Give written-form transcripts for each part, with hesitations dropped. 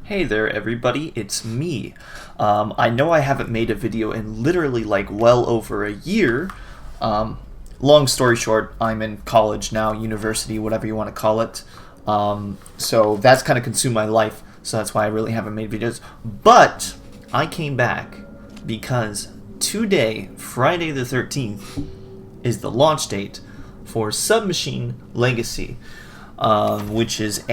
Hey there everybody, it's me. I know I haven't made a video in literally like well over a year. Long story short, I'm in college now, university, whatever you want to call it. So that's kind of consumed my life, so that's why I really haven't made videos. But I came back because today, Friday the 13th, is the launch date for Submachine Legacy, which is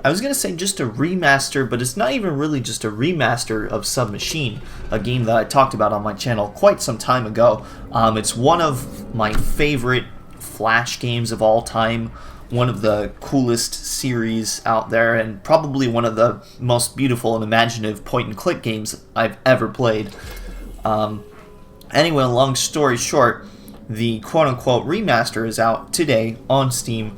I was going to say just a remaster, but it's not even really just a remaster of Submachine, a game that I talked about on my channel quite some time ago. It's one of my favorite Flash games of all time, one of the coolest series out there, and probably one of the most beautiful and imaginative point-and-click games I've ever played. Anyway, long story short, the quote-unquote remaster is out today on Steam.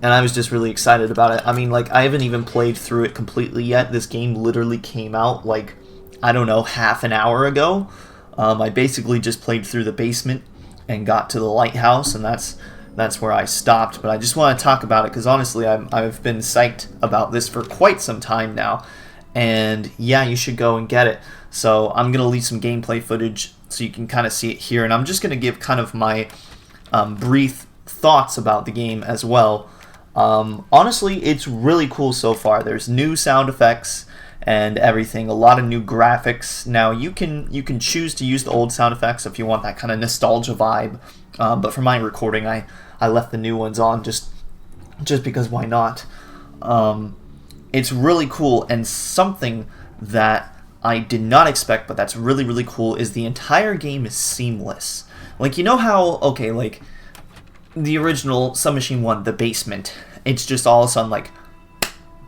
And I was just really excited about it. I mean, like, I haven't even played through it completely yet. This game literally came out, like, I don't know, half an hour ago. I basically just played through the basement and got to the lighthouse, and that's where I stopped. But I just want to talk about it because, honestly, I've been psyched about this for quite some time now. And, yeah, you should go and get it. So I'm going to leave some gameplay footage so you can kind of see it here. And I'm just going to give kind of my brief thoughts about the game as well. Honestly, it's really cool so far. There's new sound effects and everything, a lot of new graphics. Now you can choose to use the old sound effects if you want that kind of nostalgia vibe, but for my recording I left the new ones on just because why not. It's really cool, and something that I did not expect but that's really cool is the entire game is seamless. Like, you know how, okay, like the original Submachine 1, the basement, it's just all of a sudden like,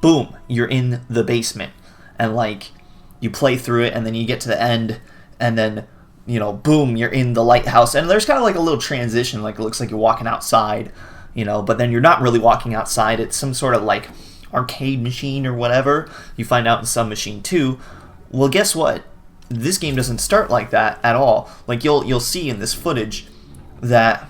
boom, you're in the basement. And like, you play through it and then you get to the end and then, you know, boom, you're in the lighthouse. And there's kind of like a little transition, like it looks like you're walking outside, you know, but then you're not really walking outside. It's some sort of like arcade machine or whatever you find out in Submachine 2. Well, guess what? This game doesn't start like that at all. Like you'll see in this footage that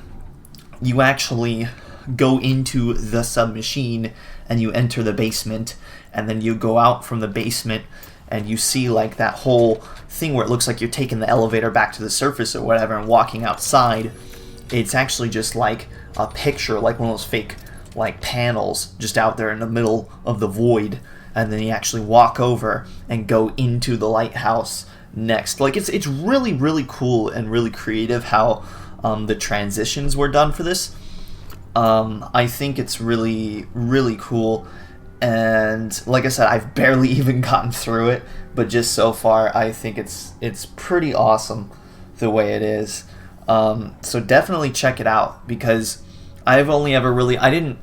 you actually go into the submachine and you enter the basement, and then you go out from the basement and you see like that whole thing where it looks like you're taking the elevator back to the surface or whatever and walking outside. It's actually just like a picture, like one of those fake like panels just out there in the middle of the void, and then you actually walk over and go into the lighthouse next. Like it's really cool and really creative how the transitions were done for this. I think it's really cool, and like I said, I've barely even gotten through it, but just so far I think it's pretty awesome the way it is. So definitely check it out, because I've only ever I didn't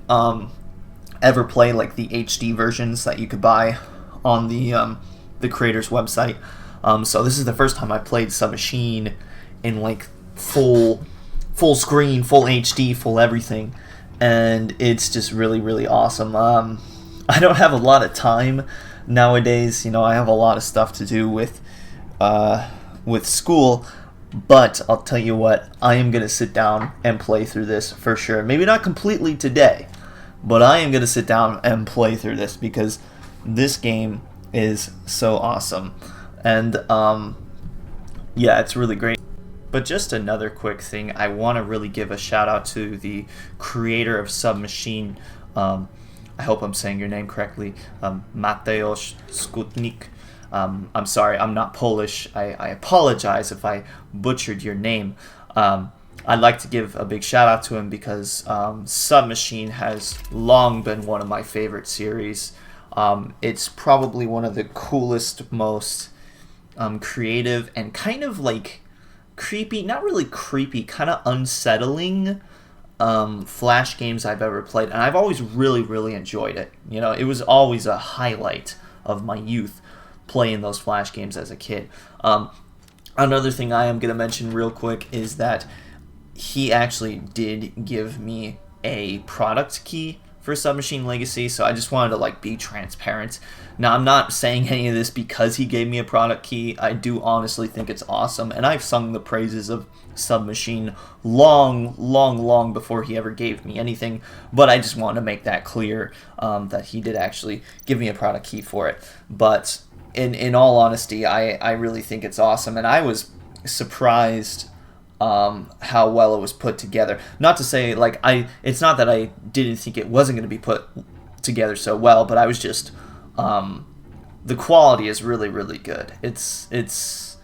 ever play like the HD versions that you could buy on the creator's website. So this is the first time I played Submachine in like full screen, full HD, full everything, and it's just really awesome. I don't have a lot of time nowadays, you know, I have a lot of stuff to do with school, but I'll tell you what, I am going to sit down and play through this for sure. Maybe not completely today, but I am going to sit down and play through this because this game is so awesome. And yeah, it's really great. But just another quick thing, I want to really give a shout out to the creator of Submachine. I hope I'm saying your name correctly, Mateusz Skutnik. I'm sorry, I'm not Polish. I apologize if I butchered your name. I'd like to give a big shout out to him because Submachine has long been one of my favorite series. It's probably one of the coolest, most creative, and kind of like creepy, not really creepy, kind of unsettling Flash games I've ever played, and I've always really enjoyed it. You know, it was always a highlight of my youth playing those Flash games as a kid. Another thing I am going to mention real quick is that he actually did give me a product key for Submachine Legacy, so I just wanted to like be transparent. Now, I'm not saying any of this because he gave me a product key. I do honestly think it's awesome, and I've sung the praises of Submachine long before he ever gave me anything, but I just wanted to make that clear, that he did actually give me a product key for it. But in all honesty, I really think it's awesome, and I was surprised how well it was put together. Not to say, like, it's not that I didn't think it wasn't going to be put together so well, but I was just, the quality is really good. It's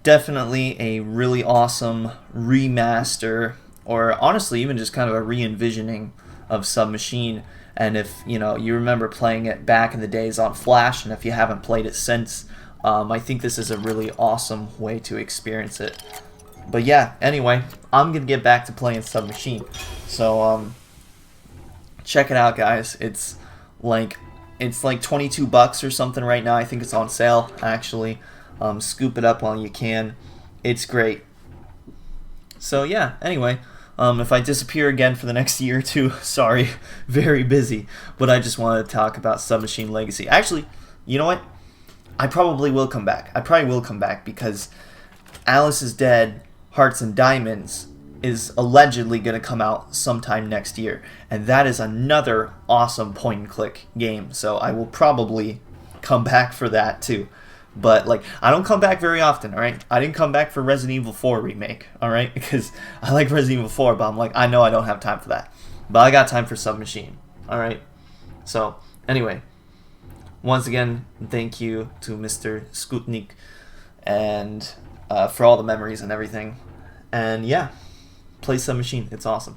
definitely a really awesome remaster, or honestly even just kind of a re-envisioning of Submachine. And if you remember playing it back in the days on Flash, and if you haven't played it since, I think this is a really awesome way to experience it. But yeah, anyway, I'm gonna get back to playing Submachine. So check it out, guys. It's like $22 or something right now. I think it's on sale actually. Scoop it up while you can. It's great. So yeah, anyway, if I disappear again for the next year or two, sorry, very busy. But I just wanted to talk about Submachine Legacy. Actually, you know what? I probably will come back. I probably will come back because Alice is Dead, Hearts and Diamonds is allegedly going to come out sometime next year, and that is another awesome point and click game, so I will probably come back for that too. But like, I don't come back very often, alright? I didn't come back for Resident Evil 4 remake, alright? Because I like Resident Evil 4, but I'm like, I know I don't have time for that. But I got time for Submachine, alright? So, anyway, once again, thank you to Mr. Skutnik, and for all the memories and everything. And yeah, play Submachine. It's awesome.